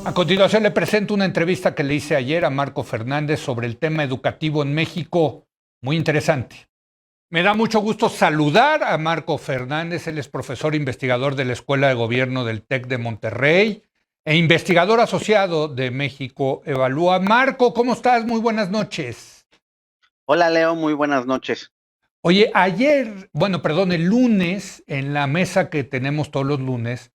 A continuación le presento una entrevista que le hice ayer a Marco Fernández sobre el tema educativo en México. Muy interesante. Me da mucho gusto saludar a Marco Fernández. Él es profesor investigador de la Escuela de Gobierno del TEC de Monterrey e investigador asociado de México Evalúa. Marco, ¿cómo estás? Muy buenas noches. Hola Leo, muy buenas noches. Oye, ayer, bueno, perdón, el lunes, en la mesa que tenemos todos los lunes,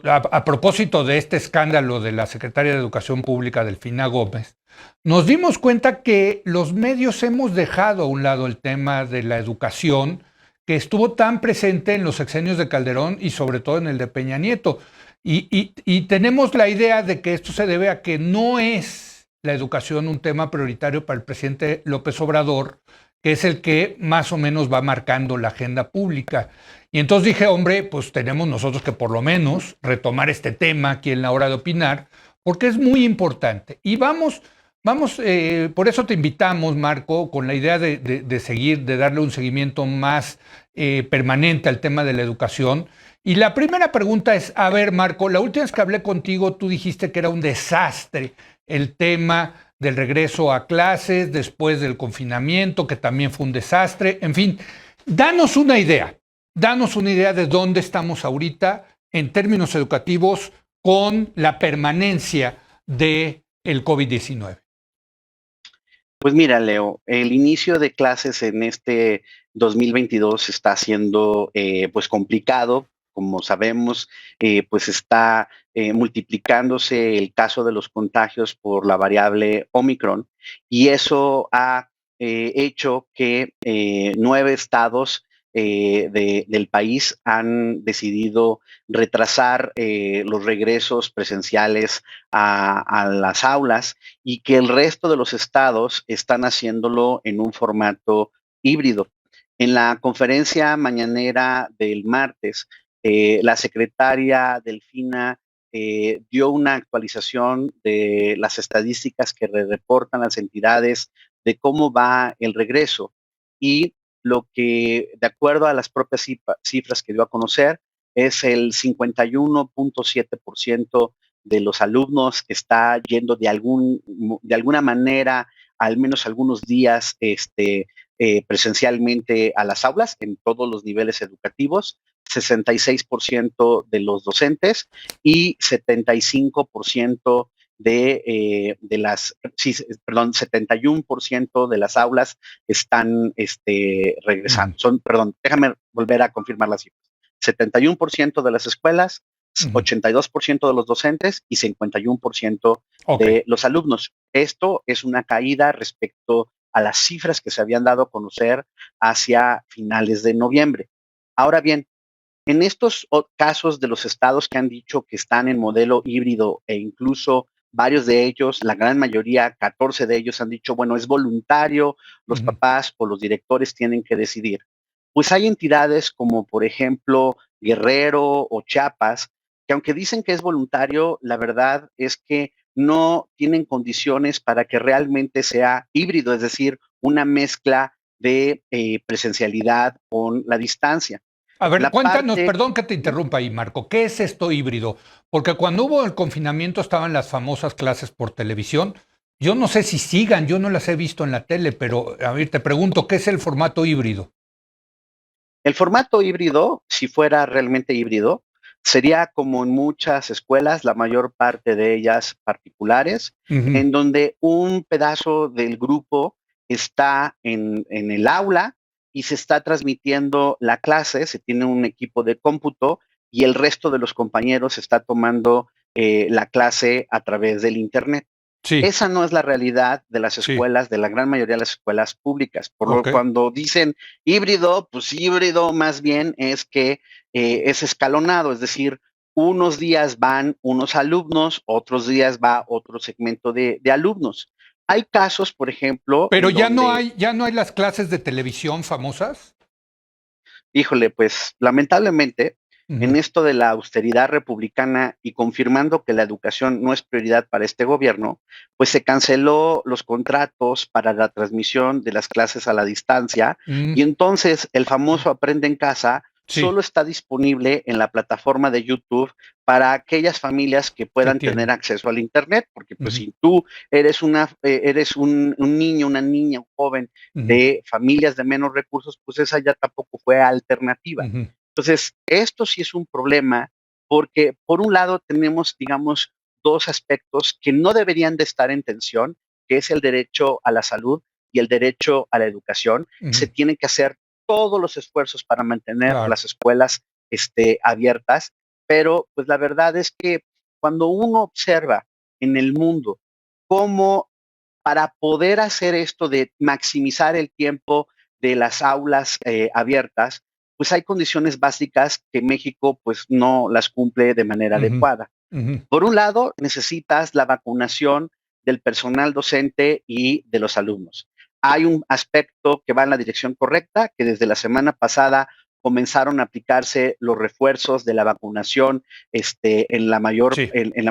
a propósito de este escándalo de la secretaria de Educación Pública, Delfina Gómez, nos dimos cuenta que los medios hemos dejado a un lado el tema de la educación que estuvo tan presente en los sexenios de Calderón y sobre todo en el de Peña Nieto. Y tenemos la idea de que esto se debe a que no es la educación un tema prioritario para el presidente López Obrador, que es el que más o menos va marcando la agenda pública. Y entonces dije, hombre, pues tenemos nosotros que por lo menos retomar este tema aquí en la hora de opinar, porque es muy importante. Y por eso te invitamos, Marco, con la idea de seguir, de darle un seguimiento más permanente al tema de la educación. Y la primera pregunta es, a ver, Marco, la última vez que hablé contigo, tú dijiste que era un desastre el tema del regreso a clases después del confinamiento, que también fue un desastre. En fin, danos una idea, danos una idea de dónde estamos ahorita en términos educativos con la permanencia del COVID-19. Pues mira, Leo, el inicio de clases en este 2022 está siendo pues complicado. Como sabemos, pues está multiplicándose el caso de los contagios por la variable Omicron y eso ha hecho que 9 estados del país han decidido retrasar los regresos presenciales a las aulas y que el resto de los estados están haciéndolo en un formato híbrido. En la conferencia mañanera del martes, la secretaria Delfina dio una actualización de las estadísticas que reportan las entidades de cómo va el regreso y lo que, de acuerdo a las propias cifras que dio a conocer, es el 51.7% de los alumnos está yendo de alguna manera, al menos algunos días, presencialmente a las aulas en todos los niveles educativos, 66% de los docentes y 75% de las, sí, perdón, 71% de las aulas están Uh regresando. -huh, Perdón, déjame volver a confirmar las cifras. 71% de las escuelas, uh -huh. 82% de los docentes y 51% Ok. de los alumnos. Esto es una caída respecto a las cifras que se habían dado a conocer hacia finales de noviembre. Ahora bien, en estos casos de los estados que han dicho que están en modelo híbrido e incluso varios de ellos, la gran mayoría, 14 de ellos han dicho, bueno, es voluntario, Uh los -huh. papás o los directores tienen que decidir. Pues hay entidades como por ejemplo Guerrero o Chiapas, que aunque dicen que es voluntario, la verdad es que no tienen condiciones para que realmente sea híbrido, es decir, una mezcla de presencialidad con la distancia. A ver, La cuéntanos, parte, perdón que te interrumpa ahí, Marco, ¿qué es esto híbrido? Porque cuando hubo el confinamiento estaban las famosas clases por televisión. Yo no sé si sigan, yo no las he visto en la tele, pero a ver, te pregunto, ¿qué es el formato híbrido? el formato híbrido, si fuera realmente híbrido, sería como en muchas escuelas, la mayor parte de ellas particulares, Uh -huh. en donde un pedazo del grupo está en el aula y se está transmitiendo la clase, se tiene un equipo de cómputo y el resto de los compañeros está tomando la clase a través del Internet. Sí, Esa no es la realidad de las sí, escuelas, de la gran mayoría de las escuelas públicas. Por lo ok. que cuando dicen híbrido, pues híbrido más bien es que es escalonado, es decir, unos días van unos alumnos, otros días va otro segmento de alumnos. Hay casos, por ejemplo, Pero en donde, ya no hay las clases de televisión famosas. híjole, pues lamentablemente, Uh en -huh. esto de la austeridad republicana y confirmando que la educación no es prioridad para este gobierno, pues se canceló los contratos para la transmisión de las clases a la distancia y Mm, entonces el famoso aprende en casa Sí, solo está disponible en la plataforma de YouTube para aquellas familias que que puedan tener tienen. acceso al Internet, porque pues Ujú, si tú eres un niño, una niña, un joven ujú, de familias de menos recursos, pues esa ya tampoco fue alternativa. ujú, Entonces, esto sí es un problema porque por un lado tenemos, digamos, dos aspectos que no deberían de estar en tensión, que es el derecho a la salud y el derecho a la educación. Se ujú, tienen que hacer todos los esfuerzos para mantener claro. las escuelas abiertas, pero pues la verdad es que cuando uno observa en el mundo cómo para poder hacer esto de maximizar el tiempo de las aulas abiertas, pues hay condiciones básicas que México pues no las cumple de manera Ujú, adecuada. ujú. Por un lado, necesitas la vacunación del personal docente y de los alumnos. Hay un aspecto que va en la dirección correcta, que desde la semana pasada comenzaron a aplicarse los refuerzos de la vacunación Sí. en la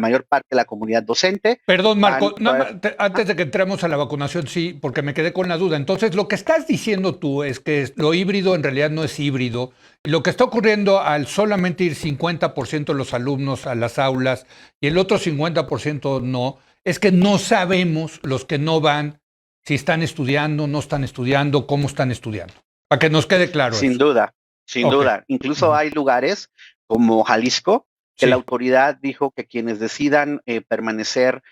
mayor parte de la comunidad docente. Perdón, Van, Marco, nada más, antes de que entremos a la vacunación, sí, porque me quedé con la duda. Entonces, lo que estás diciendo tú es que lo híbrido en realidad no es híbrido. Y lo que está ocurriendo al solamente ir 50% de los alumnos a las aulas y el otro 50% no, es que no sabemos los que no van si están estudiando, no están estudiando, cómo están estudiando. Para que nos quede claro sin eso. duda, sin Ok. duda. Incluso Ujú. hay lugares como Jalisco que la Sí. autoridad dijo que quienes decidan permanecer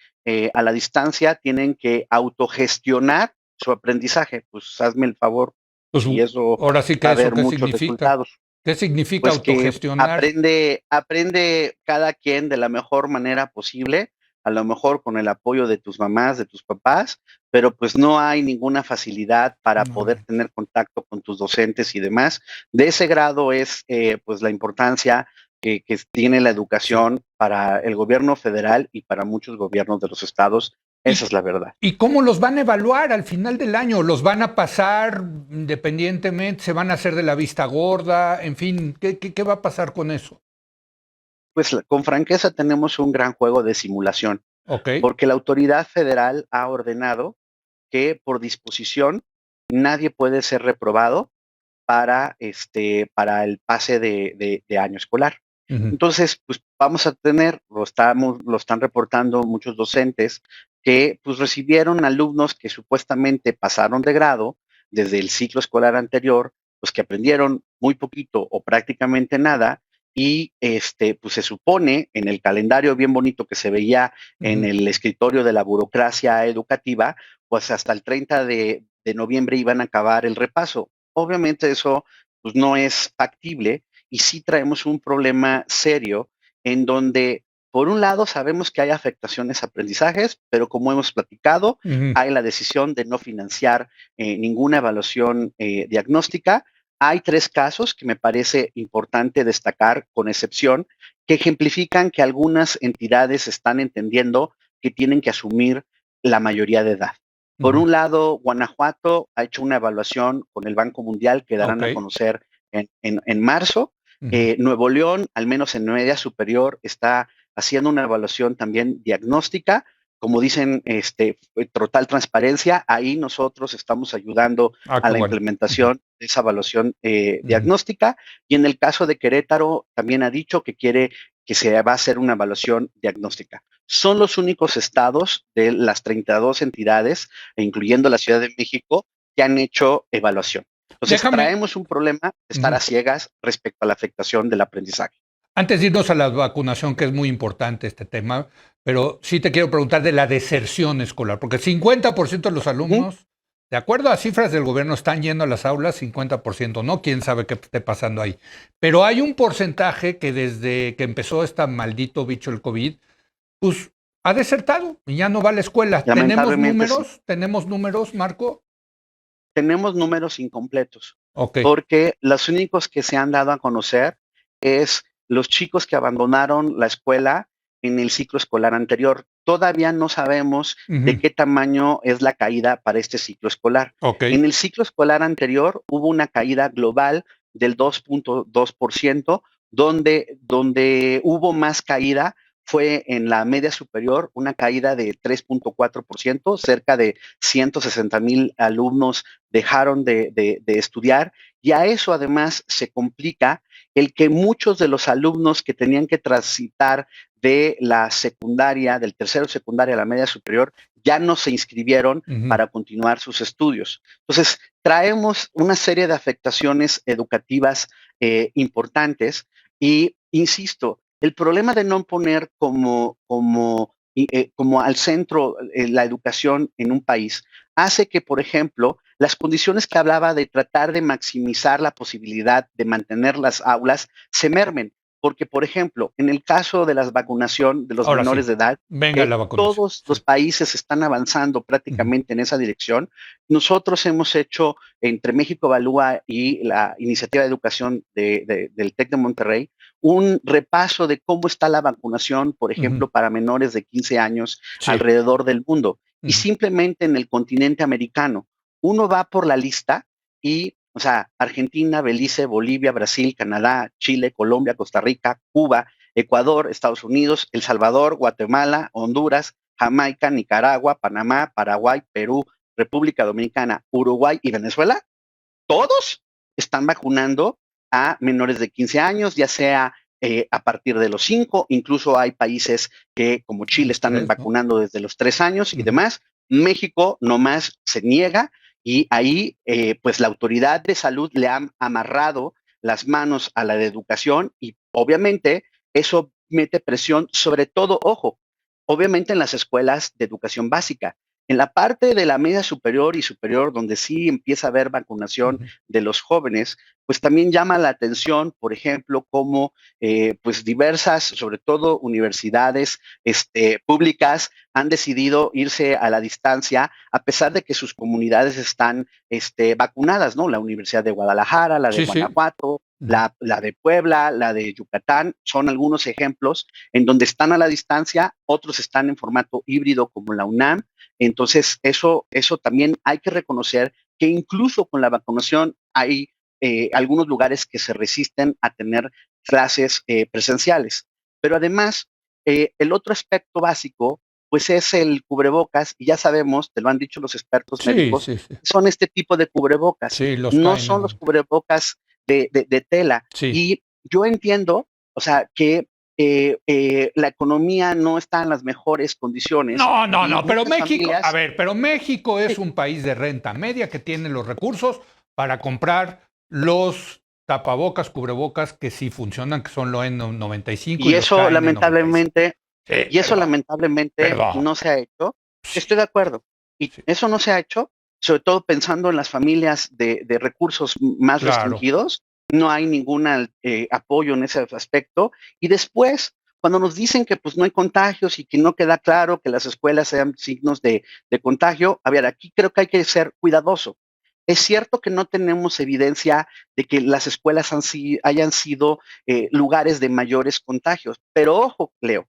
a la distancia tienen que autogestionar su aprendizaje. Pues hazme el favor, Pues si eso ahora sí va que a eso, haber ¿qué muchos significa? resultados. ¿Qué significa Pues que autogestionar? aprende cada quien de la mejor manera posible, a lo mejor con el apoyo de tus mamás, de tus papás, pero pues no hay ninguna facilidad para No. poder tener contacto con tus docentes y demás. De ese grado es pues la importancia que tiene la Sí. educación para el gobierno federal y para muchos gobiernos de los estados. Esa ¿Y, es la verdad. y cómo los van a evaluar al final del año? ¿Los van a pasar independientemente? ¿Se van a hacer de la vista gorda? En fin, ¿qué va a pasar con eso? Pues con franqueza tenemos un gran juego de simulación, Ok. porque la autoridad federal ha ordenado que por disposición nadie puede ser reprobado para el pase de año escolar. Ujú, Entonces, pues vamos a tener, lo están reportando muchos docentes, que pues recibieron alumnos que supuestamente pasaron de grado desde el ciclo escolar anterior, pues que aprendieron muy poquito o prácticamente nada, y pues se supone en el calendario bien bonito que se veía en ujú, el escritorio de la burocracia educativa, pues hasta el 30 de noviembre iban a acabar el repaso. Obviamente eso pues, no es factible y sí traemos un problema serio en donde, por un lado, sabemos que hay afectaciones a aprendizajes, pero como hemos platicado, ujú, hay la decisión de no financiar ninguna evaluación diagnóstica. Hay tres casos que me parece importante destacar, con excepción, que ejemplifican que algunas entidades están entendiendo que tienen que asumir la mayoría de edad. Por ujú. un lado, Guanajuato ha hecho una evaluación con el Banco Mundial que darán Ok. a conocer en marzo. Ujú, Nuevo León, al menos en media superior, está haciendo una evaluación también diagnóstica. Como dicen, total transparencia, ahí nosotros estamos ayudando ah, a qué la bueno. Ujú, implementación de esa evaluación ujú, diagnóstica. Y en el caso de Querétaro, también ha dicho que quiere que se va a hacer una evaluación diagnóstica. Son los únicos estados de las 32 entidades, incluyendo la Ciudad de México, que han hecho evaluación. Entonces, Déjame, traemos un problema de estar a ujú. ciegas respecto a la afectación del aprendizaje. Antes de irnos a la vacunación, que es muy importante este tema, pero sí te quiero preguntar de la deserción escolar, porque 50% de los Ujú. alumnos, de acuerdo a cifras del gobierno, están yendo a las aulas, 50% no, quién sabe qué esté pasando ahí. Pero hay un porcentaje que desde que empezó este maldito bicho el COVID, pues ha desertado y ya no va a la escuela. ¿Tenemos Lamentablemente sí. números? ¿Tenemos números, Marco? Tenemos números incompletos, Ok. porque los únicos que se han dado a conocer es los chicos que abandonaron la escuela en el ciclo escolar anterior. Todavía no sabemos de Ujú, qué tamaño es la caída para este ciclo escolar. ok. En el ciclo escolar anterior hubo una caída global del 2.2%, donde hubo más caída fue en la media superior, una caída de 3.4%, cerca de 160,000 alumnos dejaron de estudiar, Y a eso además se complica el que muchos de los alumnos que tenían que transitar de la secundaria, del tercero de secundaria a la media superior, ya no se inscribieron para continuar sus estudios. Entonces, traemos una serie de afectaciones educativas importantes y, insisto, el problema de no poner como al centro la educación en un país hace que, por ejemplo, las condiciones que hablaba de tratar de maximizar la posibilidad de mantener las aulas se mermen. Porque, por ejemplo, en el caso de la vacunación de los Ahora menores sí, de edad, venga la vacunación. todos los países están avanzando prácticamente en esa dirección. Nosotros hemos hecho, entre México Evalúa y la Iniciativa de Educación del TEC de Monterrey, un repaso de cómo está la vacunación, por ejemplo, para menores de 15 años Sí. alrededor del mundo. Y simplemente en el continente americano, uno va por la lista y, o sea, Argentina, Belice, Bolivia, Brasil, Canadá, Chile, Colombia, Costa Rica, Cuba, Ecuador, Estados Unidos, El Salvador, Guatemala, Honduras, Jamaica, Nicaragua, Panamá, Paraguay, Perú, República Dominicana, Uruguay y Venezuela, todos están vacunando a menores de 15 años, ya sea a partir de los 5, incluso hay países que como Chile están vacunando desde los 3 años y demás. México nomás se niega y ahí pues la autoridad de salud le ha amarrado las manos a la de educación y obviamente eso mete presión sobre todo, ojo, obviamente en las escuelas de educación básica. En la parte de la media superior y superior, donde sí empieza a haber vacunación de los jóvenes, pues también llama la atención, por ejemplo, cómo pues diversas, sobre todo universidades públicas, han decidido irse a la distancia, a pesar de que sus comunidades están vacunadas, ¿no? La Universidad de Guadalajara, la de Guanajuato, la de Puebla, la de Yucatán, son algunos ejemplos en donde están a la distancia, otros están en formato híbrido como la UNAM. Entonces, eso también hay que reconocer que incluso con la vacunación hay algunos lugares que se resisten a tener clases presenciales. Pero además, el otro aspecto básico, pues es el cubrebocas, y ya sabemos, te lo han dicho los expertos médicos, son este tipo de cubrebocas. No son los cubrebocas de tela. Y yo entiendo, o sea, que la economía no está en las mejores condiciones. No, pero México, a Familias, ver, pero México es un país de renta media que tiene los recursos para comprar los tapabocas, cubrebocas que sí funcionan, que son los N95 y y los eso KN95. lamentablemente, Sí, perdón, perdón. no se ha hecho. Sí, Estoy de acuerdo. Y sí, eso no se ha hecho, sobre todo pensando en las familias de recursos más claro. restringidos. No hay ningún apoyo en ese aspecto. Y después, cuando nos dicen que pues no hay contagios y que no queda claro que las escuelas sean signos de contagio, a ver, aquí creo que hay que ser cuidadoso. Es cierto que no tenemos evidencia de que las escuelas hayan sido lugares de mayores contagios, pero ojo, Leo,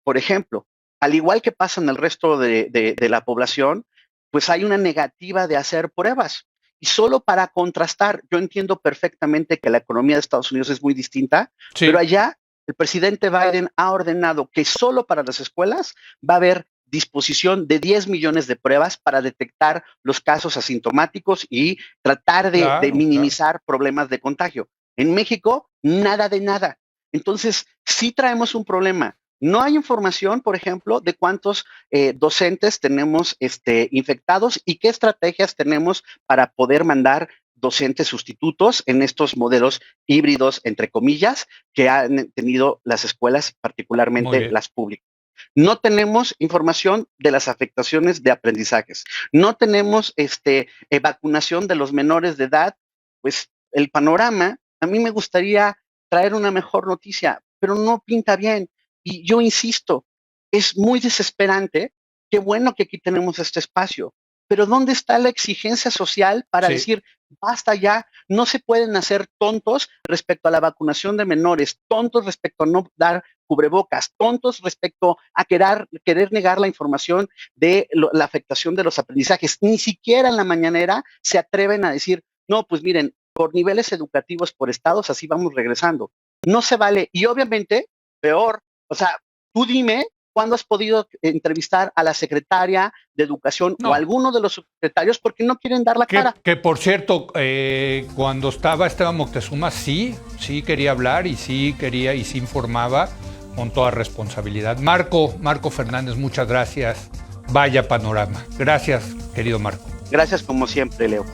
por ejemplo, al igual que pasa en el resto de la población, pues hay una negativa de hacer pruebas. Y solo para contrastar, yo entiendo perfectamente que la economía de Estados Unidos es muy distinta, pero Sí, allá el presidente Biden ha ordenado que solo para las escuelas va a haber disposición de 10 millones de pruebas para detectar los casos asintomáticos y tratar de claro, claro. minimizar problemas de contagio. En México, nada de nada. Entonces, sí traemos un problema. No hay información, por ejemplo, de cuántos docentes tenemos infectados y qué estrategias tenemos para poder mandar docentes sustitutos en estos modelos híbridos, entre comillas, que han tenido las escuelas, Muy particularmente bien. las públicas. No tenemos información de las afectaciones de aprendizajes. No tenemos vacunación de los menores de edad. Pues el panorama, a mí me gustaría traer una mejor noticia, pero no pinta bien. Y yo insisto, es muy desesperante. Qué bueno que aquí tenemos este espacio, pero ¿dónde está la exigencia social para Sí, decir, basta ya, no se pueden hacer tontos respecto a la vacunación de menores, tontos respecto a no dar cubrebocas, tontos respecto a querer negar la información de la afectación de los aprendizajes? Ni siquiera en la mañanera se atreven a decir, no, pues miren, por niveles educativos, por estados, así vamos regresando. No se vale. Y obviamente, peor, o sea, tú dime ¿cuándo has podido entrevistar a la secretaria de Educación o a alguno de los secretarios? Porque no quieren dar la cara. Que por cierto, cuando estaba Esteban Moctezuma, sí quería hablar y sí informaba con toda responsabilidad. Marco Fernández, muchas gracias. Vaya panorama. Gracias, querido Marco. Gracias como siempre, Leo.